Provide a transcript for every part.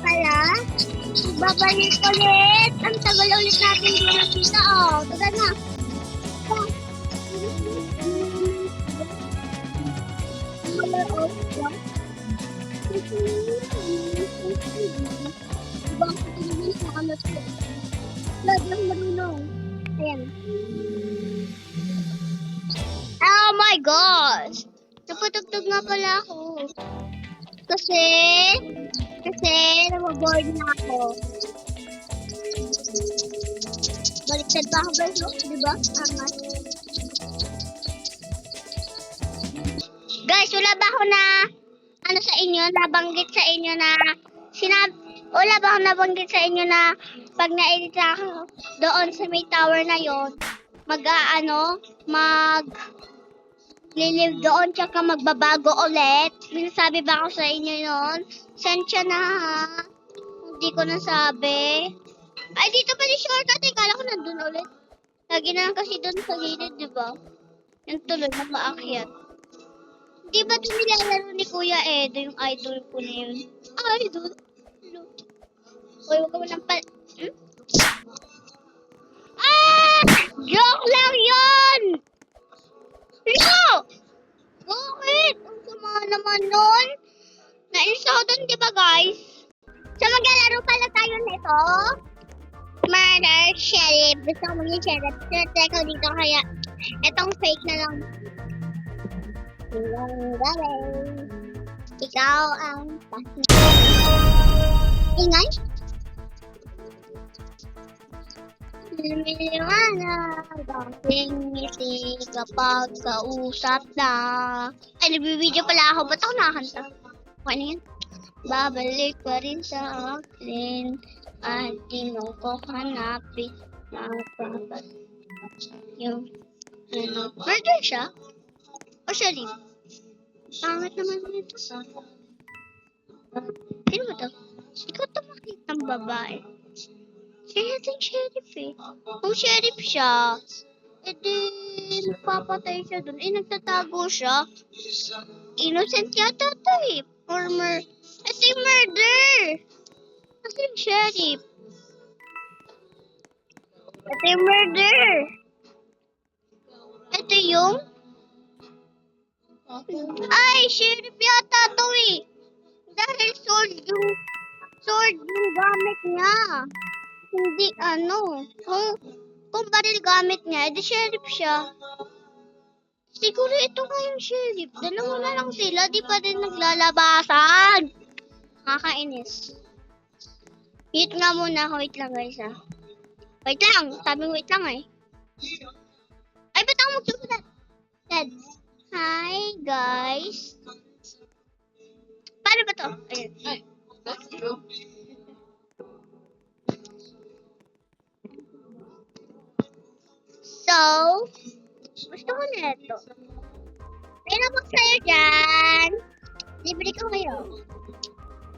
pala. Babalik ulit. Ang tagal ulit natin din nakita. Oh, tagal na. Bakit hindi sa kanas ko? Lag lang marunong. Ayan. Oh my gosh! Napatugtog nga pala ako. Kasi nababoard na ako. Baliktad pa ako guys, no? Diba? Angat. Guys, wala ba ako na sa inyo, nabanggit sa inyo na wala ba ako nabanggit sa inyo na pag na-edit ako doon sa may tower na yon, lilive doon tsaka magbabago ulit. Sinasabi ba ako sa inyo yon? Sensya na ha. Hindi ko nasabi. Ay, dito pala yung shortcut. Kala ko nandun ulit. Lagi na lang kasi doon sa gilid, di ba? Yung tuloy na maakyat. Di ba ito nilalaro ni Kuya Edo, yung idol ko na yun? Idol? Uy, huwag ka walang Ah! Joke lang yun! No! Bakit? Ang sama naman nun. Nainis ako dun, di ba guys? So, maglalaro pala tayo nito. Murder, sheriff. Gusto ko maging sheriff. Try ko dito kaya itong fake na lang. Ikaw ang ingay? Lumiliwanag ang ngiti kapag kausap na. Ay, nagbibideo pala ako. Ba't ako nakakanta? Okay na yan. Babalik pa rin sa akin at di mo ko hanapin. Yung murder siya? O sheriff? Pangit naman nito. Sino ba to? Ikaw to makita ang babae. Siya yung sheriff eh. Kung sheriff siya, edi magpapatay siya dun. Nagtatago siya. Innocent yata to eh. Ito yung murder. Kasi yung sheriff. Ito yung murder. Ito yung sheriff yata to eh. Dahil sword yung gamit niya. Hindi kung baril gamit niya, edi sheriff siya. Siguro ito nga yung sheriff. Dalawa na lang sila, di pa din naglalabasan. Nakakainis. Wait nga muna ako, wait lang guys ha. Wait lang, sabi wait lang eh. Ay, ba't ako magsusunod? Dad. Hi guys. Paano ba to? Ayun. Ay. So, gusto ko na ito. May nabak sa'yo dyan. Libre ko kayo.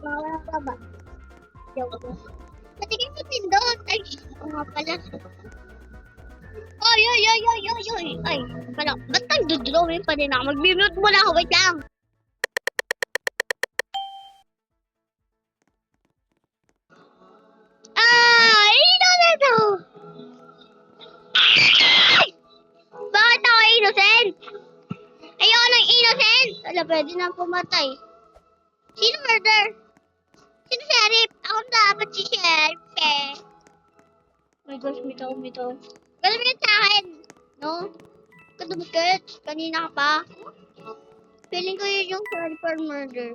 Mawala ka ba? Joke. Patigin mo din doon. Ay, nga pala. Ay. Ay, pala. Ba't nagdodrawing pa din ako? Mag-mute mo na ako. Wait lang. Bakit ako innocent? Ayoko ng innocent! Wala, pwede na pumatay. Sino murder? Sino sheriff? Ako dapat si sheriff eh. Oh my gosh, mitaw. Kalamihan sa akin, no? Kadumikit, kanina ka pa. Feeling ko yun yung sheriff or murder.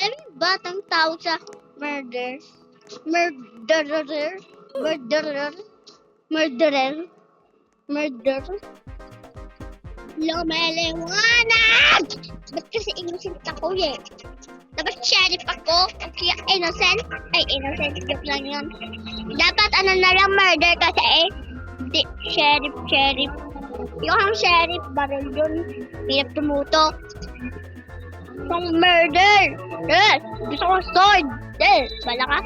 Alam mo ba ang tawag sa murder? Murderer? Lumeliwanag! Ba't kasi innocent ako eh? Dapat sheriff ako? Kaya innocent? Ay, innocent. Joke lang yun. Dapat na lang murder kasi eh. Di, sheriff. Yung ang sheriff, baril yun. Hirap tumutok. Kung murder! Gusto ko sword! Bala ka?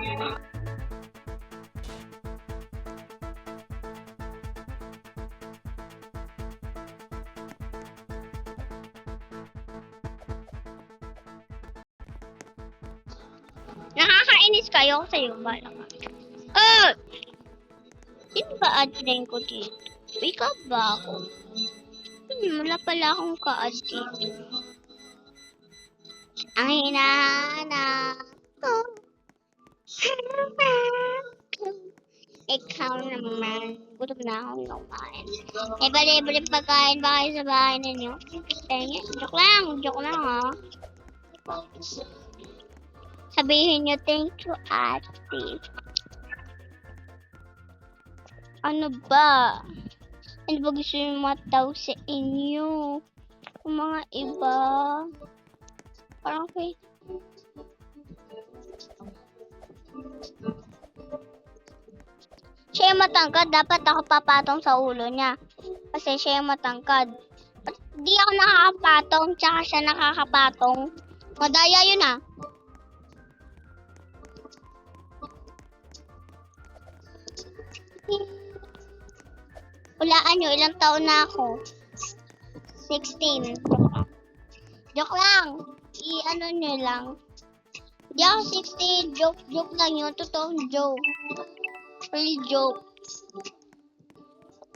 Nakakainis kayo sa'yo. Bala ka. Oh! Sino ba add friend ko dito? Wake up ba ako? Wala pala akong ka-add dito. Ang hinahanap ko. Ikaw naman. Gutom na akong kumain. Libre pagkain ba kayo sa bahay ninyo? Joke lang ha. Sabihin nyo, thank you, ate. Ano ba? Ano ba gusto nyo mataw sa inyo? Yung mga iba. Parang okay. Siya yung matangkad. Dapat ako papatong sa ulo niya. Kasi siya yung matangkad. Di ako nakakapatong. Tsaka siya nakakapatong. Madaya yun ah. Hulaan nyo, ilang taon na ako? 16. Joke lang. I-ano nyo lang. Di ako 16. Joke lang yun. Totoong joke. Really joke.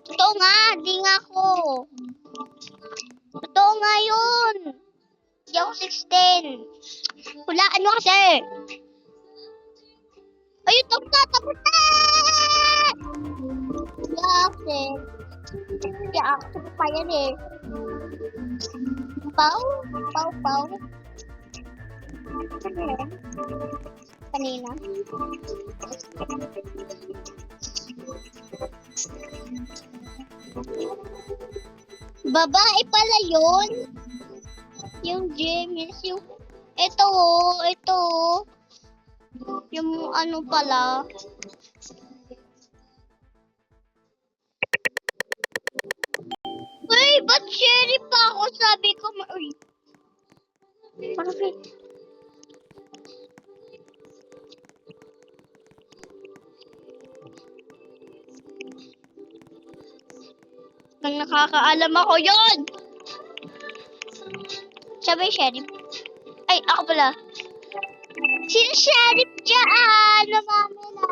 Totoo nga. Di nga ako. Totoo nga yun. Di ako 16. Hulaan nyo kasi. Ayun, tapos na. Kasi, kaya ako pa yan eh. Pau. Kanina. Babae pala yun. Yung James, yung... Ito. Yung ano pala. Uy, ba't sheriff pa ako? Sabi ko, uy. Bakit? Nang nakakaalam ako yun! Sabi sheriff. Ay, ako pala. Sino sheriff dyan? Namami na.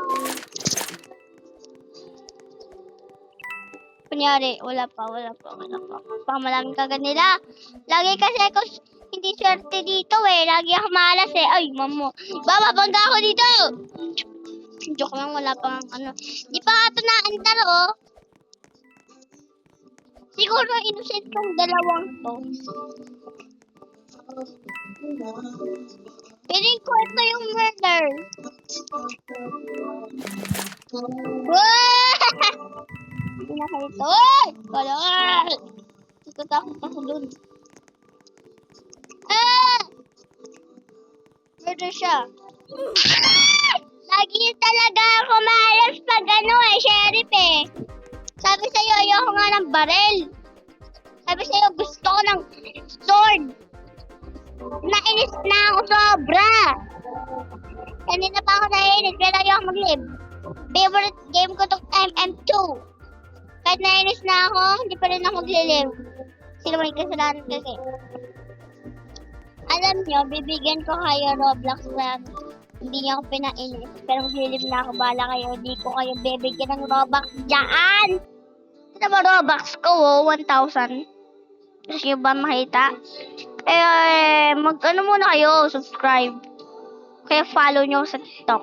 Kunyari, wala pa. Pamalaming kagad nila. Lagi kasi ako hindi swerte dito eh. Lagi ako malas eh. Ay, mamo. Bababangga ako dito! Joke lang, wala pang ano. Di pa ito naandar oh. Siguro innocent kong dalawang to. Piling ko ito yung murder. Hindi na kayo ito. Uy! Kalakal! Natatakot ako dun. Murder siya. Lagi talaga ako malas pag ano eh, sheriff eh. Sabi sa'yo, ayoko nga ng barel. Sabi sa'yo, gusto ko ng sword. Nainis na ako sobra. Kanina pa ako nainis, pero ayoko mag-live. Favorite game ko itong MM2. Kahit nainis na ako, hindi pa rin ako mag-live. Sila may kasalanan kasi. Alam nyo, bibigyan ko kayo Roblox lang. Hindi niyo ako pinainis. Pero mag-live na ako, bala kayo. Hindi ko kayo bibigyan ng Robux dyan. Ito ba Robux ko, 1,000. Gusto nyo ba makita? Mag-ano muna kayo, subscribe. Kaya follow nyo sa TikTok.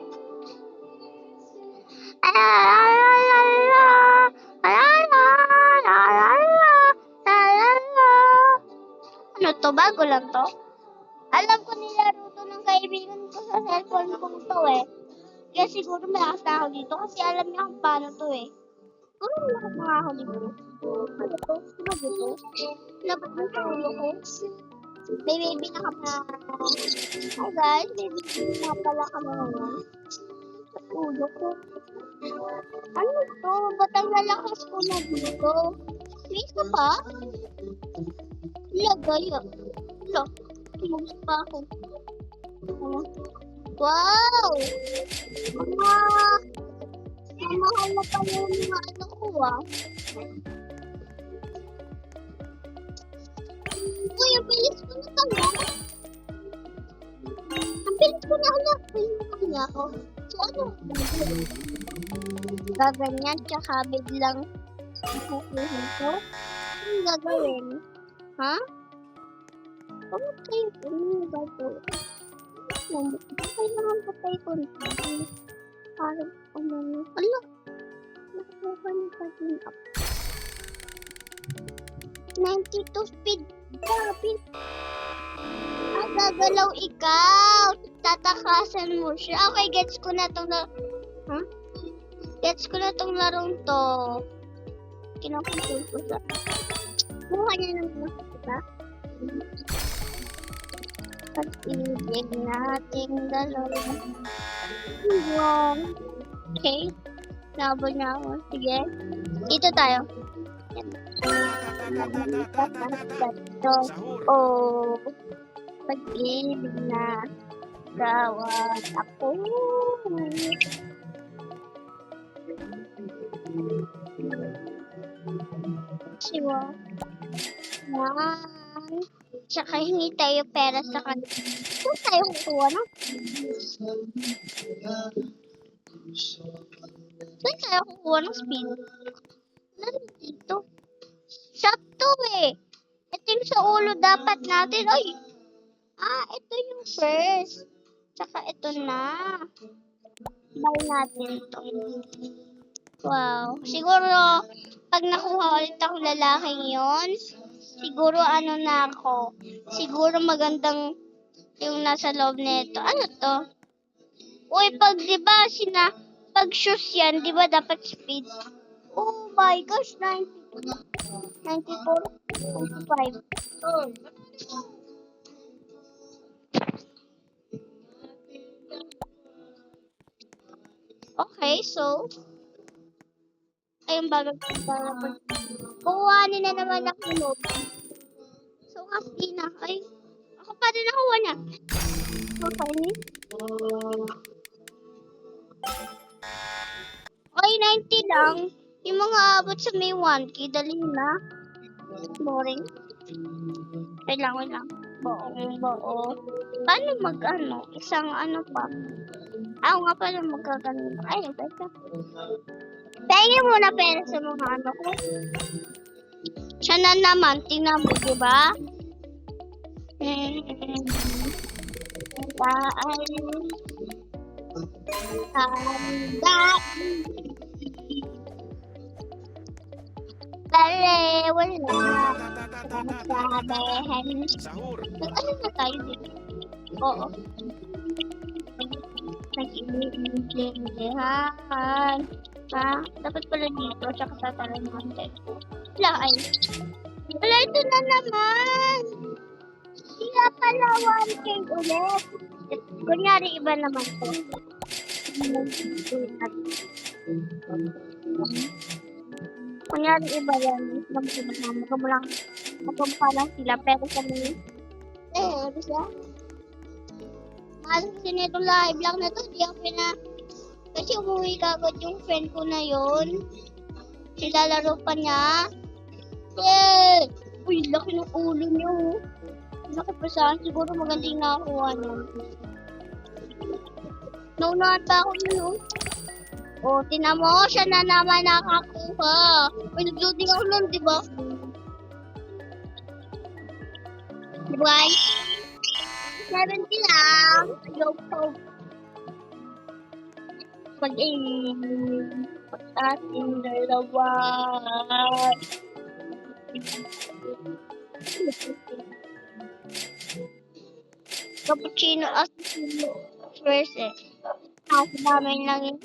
Ano to? Bago lang to? Alam ko nilaro to ng kaibigan ko sa cellphone ko to eh. Kaya siguro malakas na ako dito kasi alam niya kung paano to eh. Ano malakas na ako dito? Ano to? Ano dito? Labot mo sa ulo ko. May baby na ka pa. Hi guys, baby na pala ka na naman. Sa ulo ko. Ano to? Ba't ang lalakas ko na dito? Please ka pa? Lagay ah. Look, tumugos pa ako. Wow! Mahal na pala yung mga ano ko ah. Uy, ang bilis ko na pala. Ang bilis ko na anak. ako. So, ano? Gaganyan, tsaka biglang kukuhin ko. Anong gagawin? Ha? Pamatay ko. Anong gagawin? Kailangan patay ko na. Para umano. Ala! Nakuha niya pa din up. 92 speed. Grabe. Gagalaw ikaw. Tatakasan mo siya. Okay, gets ko na tong huh? Gets ko na tong larong to. Kinakontrol ko siya. Buha niya naman kita. Pag-ibig nating dalawa. Wow. Okay. Nabo niya ako. Sige. Dito tayo. Oh. Pag-ibig na gawat ako. Siwa. Yan. Tsaka hingi tayo pera sa kanila. Saan tayo kukuha, no? Saan tayo kukuha ng speed? Ano dito? Shop to eh. Ito yung sa ulo dapat natin. Ay! Ito yung first. Tsaka ito na. Buy natin to. Wow. Siguro, pag nakuha ulit ako lalaking yon, siguro ano na ako. Siguro magandang yung nasa loob nito. Ano to? Uy, pag diba pag shoes yan, diba dapat speed? Oh my gosh, 94, 95. Okay, so, ayun bago kukuhanin na naman ako loob. So, kasi na, ay, ako pa rin nakuha niya. Okay. Ay, 90 lang. Yung mga abot sa may 1K, dali na. Boring. Wait lang. Buo. Paano isang ano pa? Ako nga pala magkaganon. Ay, basta. Pahingin muna pera sa mga ano ko. Siya na naman, tingnan mo, diba? Pare, wala. Sabihin. Ano na tayo dito? Oo. Nag-iintindihan. Dapat pala dito, tsaka tatalan natin. Wala ay. Wala, ito na naman. Sila pala 1K ulit. Kunyari, iba naman to. Kunyari, iba yan. Magkamulang sila. Pero sa mga, bisa? Mahal kasi nito live lang na to. Di ako kasi umuwi kagad yung friend ko na yun. Sila laro pa niya. Uy, laki ng ulo niyo. Laki pa saan. Siguro maganda yung nakakuha niyo. Naunahan pa ako yun. Tinan mo, siya na naman nakakuha. Uy, nag-loading ako nun, diba? Diba? 70 lang. Yo, pag-ibig sa ating dalawa. Cappuccino assassino first eh. Sa namin lang yun.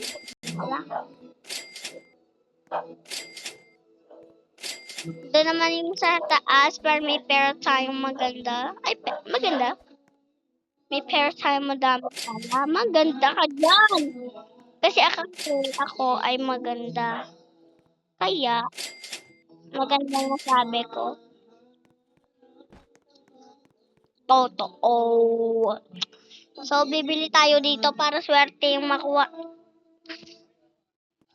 Wala. Ito naman yung sa taas para may pera tayong maganda. Ay, maganda. May pera tayong madami pala. Maganda ka dyan. Kasi ako ay maganda. Kaya, maganda na sabi ko. Totoo. So, bibili tayo dito para swerte yung makuha.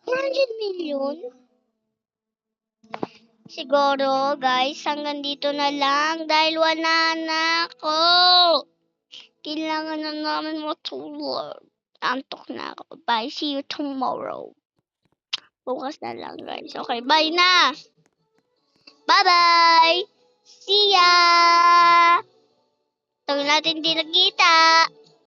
400 million? Siguro, guys, hanggang dito na lang dahil wala na ako. Kailangan na namin matulog. Antok na ako. Bye. See you tomorrow. Bukas na lang, guys. Okay, bye na. Bye-bye. See ya. Tagal natin di nagkita.